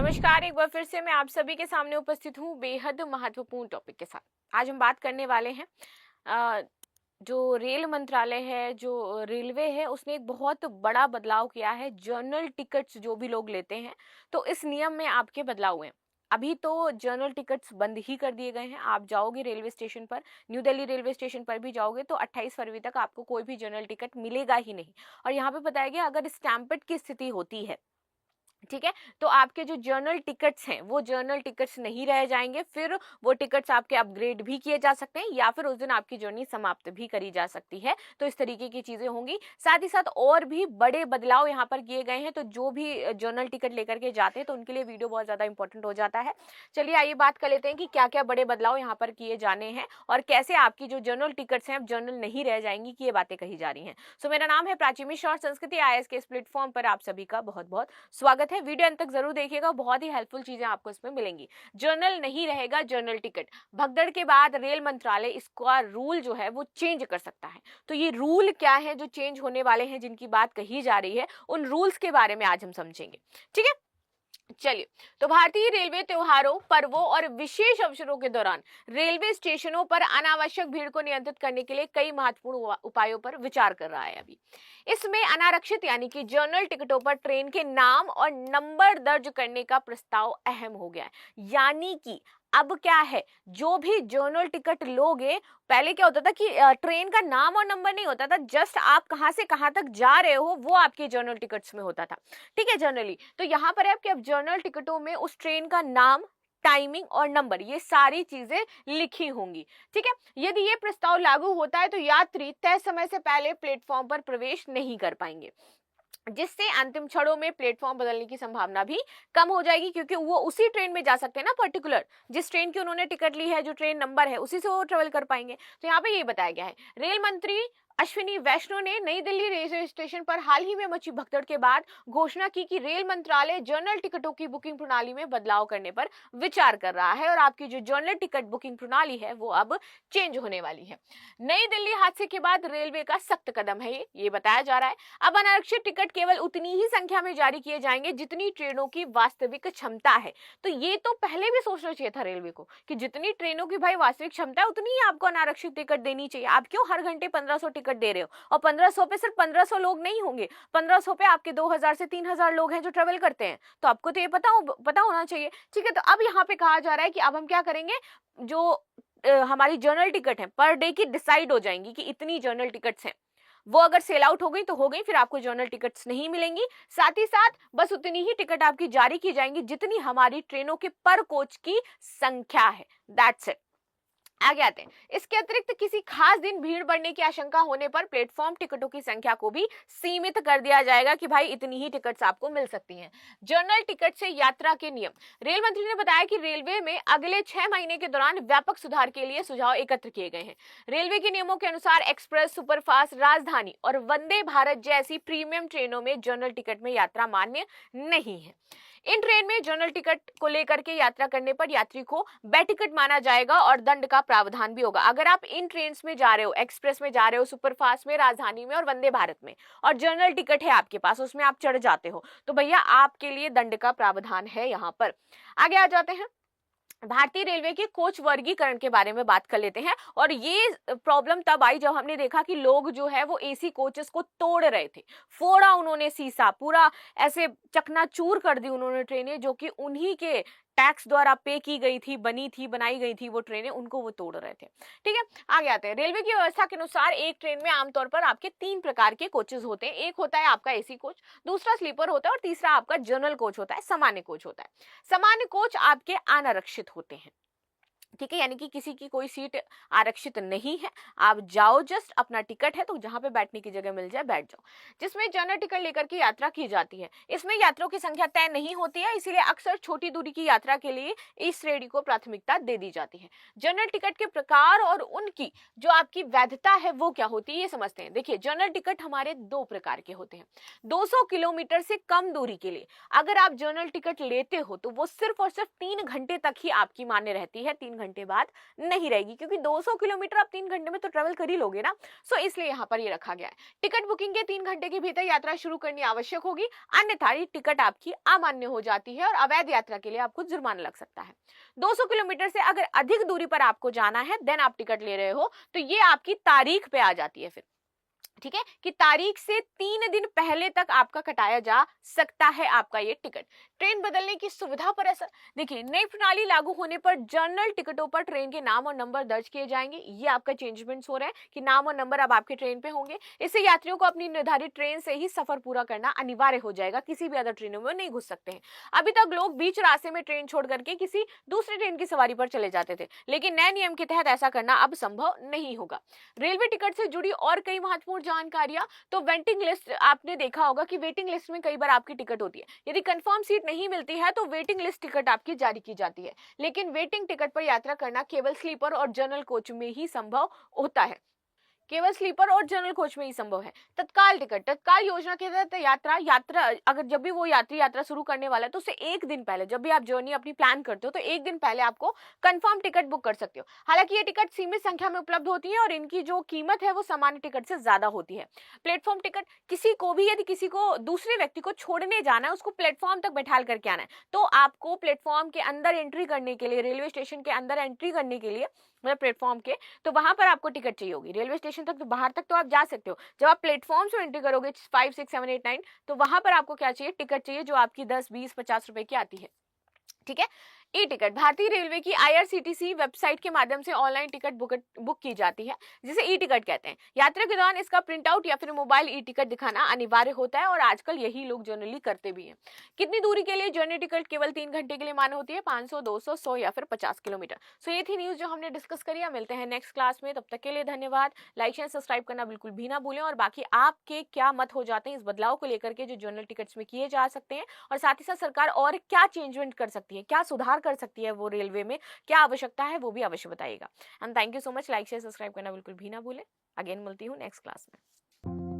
नमस्कार, एक बार फिर से मैं आप सभी के सामने उपस्थित हूँ बेहद महत्वपूर्ण टॉपिक के साथ। आज हम बात करने वाले हैं अ, जो रेल मंत्रालय है, जो रेलवे है, उसने एक बहुत बड़ा बदलाव किया है। जनरल टिकट्स जो भी लोग लेते हैं, तो इस नियम में आपके बदलाव हुए हैं। अभी तो जनरल टिकट्स बंद ही कर दिए गए हैं। आप जाओगे रेलवे स्टेशन पर, न्यू दिल्ली रेलवे स्टेशन पर भी जाओगे तो 28 फरवरी तक आपको कोई भी जनरल टिकट मिलेगा ही नहीं। और यहाँ पे बताया गया, अगर स्टैम्पेड की स्थिति होती है, ठीक है, तो आपके जो जर्नल टिकट्स हैं वो जर्नल टिकट्स नहीं रह जाएंगे। फिर वो टिकट्स आपके अपग्रेड भी किए जा सकते हैं या फिर उस दिन आपकी जर्नी समाप्त भी करी जा सकती है। तो इस तरीके की चीजें होंगी। साथ ही साथ और भी बड़े बदलाव यहाँ पर किए गए हैं। तो जो भी जर्नल टिकट लेकर के जाते हैं तो उनके लिए वीडियो बहुत ज्यादा इंपॉर्टेंट हो जाता है। चलिए आइए बात कर लेते हैं कि क्या क्या बड़े बदलाव यहाँ पर किए जाने हैं और कैसे आपकी जो जर्नल टिकट्स हैं अब जर्नल नहीं रह जाएंगी कि ये बातें कही जा रही हैं। सो मेरा नाम है प्राची मिश्रा और संस्कृति आईएएस के इस प्लेटफॉर्म पर आप सभी का बहुत बहुत स्वागत है। वीडियो अंत तक जरूर देखिएगा, बहुत ही हेल्पफुल चीजें आपको इसमें मिलेंगी। जर्नल नहीं रहेगा जर्नल टिकट। भगदड़ के बाद रेल मंत्रालय इसका रूल जो है वो चेंज कर सकता है। तो ये रूल क्या है जो चेंज होने वाले हैं, जिनकी बात कही जा रही है, उन रूल्स के बारे में आज हम समझेंगे। ठीक है, चलिए। तो भारतीय रेलवे त्योहारों, पर्वों और विशेष अवसरों के दौरान रेलवे स्टेशनों पर अनावश्यक भीड़ को नियंत्रित करने के लिए कई महत्वपूर्ण उपायों पर विचार कर रहा है अभी। इसमें अनारक्षित यानी कि जर्नल टिकटों पर ट्रेन के नाम और नंबर दर्ज करने का प्रस्ताव अहम हो गया है। यानी कि अब क्या है, जो भी जर्नल टिकट लोगे, पहले क्या होता था कि ट्रेन का नाम और नंबर नहीं होता था, जस्ट आप कहां से कहां तक जा रहे हो वो आपके जर्नल टिकट्स में होता था। ठीक है, जनरली तो यहाँ पर है आपके अब जर्नल टिकटों में उस ट्रेन का नाम, टाइमिंग और नंबर, ये सारी चीजें लिखी होंगी। ठीक है, यदि ये प्रस्ताव लागू होता है तो यात्री तय समय से पहले प्लेटफॉर्म पर प्रवेश नहीं कर पाएंगे, जिससे अंतिम क्षणों में प्लेटफॉर्म बदलने की संभावना भी कम हो जाएगी, क्योंकि वो उसी ट्रेन में जा सकते हैं ना, पर्टिकुलर जिस ट्रेन की उन्होंने टिकट ली है, जो ट्रेन नंबर है उसी से वो ट्रेवल कर पाएंगे। तो यहाँ पे ये बताया गया है। रेल मंत्री अश्विनी वैष्णव ने नई दिल्ली रेलवे स्टेशन पर हाल ही में मची भगदड़ के बाद घोषणा की कि रेल मंत्रालय जर्नल टिकटों की बुकिंग प्रणाली में बदलाव करने पर विचार कर रहा है और आपकी जो जर्नल टिकट बुकिंग प्रणाली है वो अब चेंज होने वाली है। नई दिल्ली हादसे के बाद रेलवे का सख्त कदम है ये बताया जा रहा है। अब अनारक्षित टिकट केवल उतनी ही संख्या में जारी किए जाएंगे जितनी ट्रेनों की वास्तविक क्षमता है। तो ये तो पहले भी सोचना चाहिए था रेलवे को कि जितनी ट्रेनों की भाई वास्तविक क्षमता है उतनी ही आपको अनारक्षित टिकट देनी चाहिए। आप क्यों हर घंटे 1500 टिकट दे रहे हो? और 1500 पे सिर्फ 1500 लोग नहीं होंगे, 1500 पे आपके 2000 से 3000 लोग हैं जो ट्रेवल करते हैं। तो आपको तो ये पता होना चाहिए। ठीक है, तो अब यहाँ पे कहा जा रहा है कि अब हम क्या करेंगे, जो हमारी जर्नल टिकट है पर डे की डिसाइड हो जाएंगी कि इतनी जर्नल टिकट्स हैं, वो अगर सेल आउट हो गई तो हो गई, फिर आपको जर्नल टिकट्स नहीं मिलेंगी। साथ ही साथ बस उतनी ही टिकट आपकी जारी की जाएंगी जितनी हमारी ट्रेनों के पर कोच की संख्या है। That's it. आगे आते हैं। इसके अतिरिक्त किसी खास दिन भीड़ बढ़ने की आशंका होने पर प्लेटफॉर्म टिकटों की संख्या को भी सीमित कर दिया जाएगा कि भाई इतनी ही टिकट्स आपको मिल सकती हैं। जर्नल टिकट से यात्रा के नियम। रेल मंत्री ने बताया कि रेलवे में अगले 6 महीने के दौरान व्यापक सुधार के लिए सुझाव एकत्र किए गए हैं। रेलवे के नियमों के अनुसार एक्सप्रेस, सुपरफास्ट, राजधानी और वंदे भारत जैसी प्रीमियम ट्रेनों में जर्नल टिकट में यात्रा मान्य नहीं है। इन ट्रेन में जनरल टिकट को लेकर के यात्रा करने पर यात्री को बेटिकट माना जाएगा और दंड का प्रावधान भी होगा। अगर आप इन ट्रेन में जा रहे हो, एक्सप्रेस में जा रहे हो, सुपरफास्ट में, राजधानी में और वंदे भारत में, और जनरल टिकट है आपके पास, उसमें आप चढ़ जाते हो, तो भैया आपके लिए दंड का प्रावधान है यहाँ पर। आगे आ जाते हैं। भारतीय रेलवे के कोच वर्गीकरण के बारे में बात कर लेते हैं। और ये प्रॉब्लम तब आई जब हमने देखा कि लोग जो है वो एसी कोचेस को तोड़ रहे थे, फोड़ा उन्होंने शीशा, पूरा ऐसे चकनाचूर कर दी उन्होंने ट्रेनें, जो कि उन्हीं के टैक्स द्वारा पे की गई थी, बनाई गई थी वो ट्रेनें, उनको वो तोड़ रहे थे। ठीक है, आगे आते हैं। रेलवे की व्यवस्था के अनुसार एक ट्रेन में आमतौर पर आपके 3 प्रकार के कोचेस होते हैं। एक होता है आपका एसी कोच, दूसरा स्लीपर होता है और तीसरा आपका जनरल कोच होता है, सामान्य कोच होता है। सामान्य कोच आपके अनारक्षित होते हैं। ठीक है, यानी कि किसी की कोई सीट आरक्षित नहीं है, आप जाओ, जस्ट अपना टिकट है तो जहां पे बैठने की जगह मिल जाए बैठ जाओ। जिसमें जनरल टिकट लेकर के यात्रा की जाती है। इसमें यात्रियों की संख्या तय नहीं होती है, इसीलिए अक्सर छोटी दूरी की यात्रा के लिए इस श्रेणी को प्राथमिकता दे दी जाती है। जनरल टिकट के प्रकार और उनकी जो आपकी वैधता है वो क्या होती है ये समझते हैं। देखिए, जनरल टिकट हमारे 2 प्रकार के होते हैं। 200 किलोमीटर से कम दूरी के लिए अगर आप जनरल टिकट लेते हो तो वो सिर्फ और सिर्फ 3 घंटे तक ही आपकी मान्य रहती है, 3 घंटे घंटे बाद नहीं रहेगी, क्योंकि 200 किलोमीटर आप 3 घंटे में तो ट्रेवल कर ही लोगे ना। सो इसलिए यहाँ पर ये रखा गया है। टिकट बुकिंग के 3 घंटे के भीतर यात्रा शुरू करनी आवश्यक होगी, अन्यथा ये टिकट आपकी अमान्य हो जाती है और अवैध यात्रा के लिए आपको जुर्माना लग सकता है। 200 किलोमीटर से अगर अधिक दूरी पर आपको जाना है देन आप टिकट ले रहे हो तो ये आपकी तारीख पे आ जाती है फिर, ठीक है, कि तारीख से 3 दिन पहले तक आपका कटाया जा सकता है आपका ये टिकट। ट्रेन बदलने की सुविधा पर असर, देखिए नई प्रणाली लागू होने पर जनरल टिकटों पर ट्रेन के नाम और नंबर दर्ज किए जाएंगे। ये आपका चेंजमेंट्स हो रहे हैं कि नाम और नंबर अब आपके ट्रेन पे होंगे। इससे यात्रियों को अपनी निर्धारित ट्रेन से ही सफर पूरा करना अनिवार्य हो जाएगा, किसी भी अदर ट्रेनों में नहीं घुस सकते हैं। अभी तक लोग बीच रास्ते में ट्रेन छोड़ करके किसी दूसरी ट्रेन की सवारी पर चले जाते थे, लेकिन नए नियम के तहत ऐसा करना अब संभव नहीं होगा। रेलवे टिकट से जुड़ी और कई महत्वपूर्ण जानकारियां, तो वेटिंग लिस्ट, आपने देखा होगा कि वेटिंग लिस्ट में कई बार आपकी टिकट होती है। यदि कंफर्म सीट नहीं मिलती है तो वेटिंग लिस्ट टिकट आपकी जारी की जाती है, लेकिन वेटिंग टिकट पर यात्रा करना केवल स्लीपर और जनरल कोच में ही संभव होता है, केवल स्लीपर और जनरल कोच में ही संभव है। तत्काल टिकट, तत्काल योजना के तहत यात्रा अगर जब भी वो यात्री यात्रा शुरू करने वाला है तो उससे एक दिन पहले, जब भी आप जर्नी अपनी प्लान करते हो तो एक दिन पहले आपको कंफर्म टिकट बुक कर सकते हो। हालांकि ये टिकट सीमित संख्या में उपलब्ध होती है और इनकी जो कीमत है वो सामान्य टिकट से ज्यादा होती है। प्लेटफॉर्म टिकट, किसी को भी यदि किसी को दूसरे व्यक्ति को छोड़ने जाना है, उसको प्लेटफॉर्म तक बैठा करके आना है, तो आपको प्लेटफॉर्म के अंदर एंट्री करने के लिए, रेलवे स्टेशन के अंदर एंट्री करने के लिए, मतलब प्लेटफॉर्म के, तो वहां पर आपको टिकट चाहिए होगी। रेलवे स्टेशन तक तो बाहर तक तो आप जा सकते हो, जब आप प्लेटफॉर्म से एंट्री करोगे 5, 6, 7, 8, 9, तो वहां पर आपको क्या चाहिए, टिकट चाहिए, जो आपकी 10, 20, 50 रुपए की आती है, ठीक है। ई टिकट, भारतीय रेलवे की IRCTC वेबसाइट के माध्यम से ऑनलाइन टिकट बुक की जाती है, जिसे ई टिकट कहते हैं। यात्रा के दौरान इसका प्रिंट आउट या फिर मोबाइल ई टिकट दिखाना अनिवार्य होता है और आजकल यही लोग जनरली करते भी हैं। कितनी दूरी के लिए जर्नी टिकट केवल 3 घंटे के लिए मान्य होती है, 500, 200, 100 या फिर 50 किलोमीटर। सो ये थी न्यूज जो हमने डिस्कस करी। मिलते हैं नेक्स्ट क्लास में, तब तक के लिए धन्यवाद। लाइक शेयर सब्सक्राइब करना बिल्कुल भी ना भूलें, और बाकी आपके क्या मत हो जाते हैं इस बदलाव को लेकर के जो जनरल टिकट्स में किए जा सकते हैं, और साथ ही साथ सरकार और क्या चेंजमेंट कर सकती है, क्या सुधार कर सकती है, वो रेलवे में क्या आवश्यकता है वो भी अवश्य बताइएगा। And thank you so much. Like share subscribe करना बिल्कुल भी ना भूलें। अगेन मिलती हूँ नेक्स्ट क्लास में।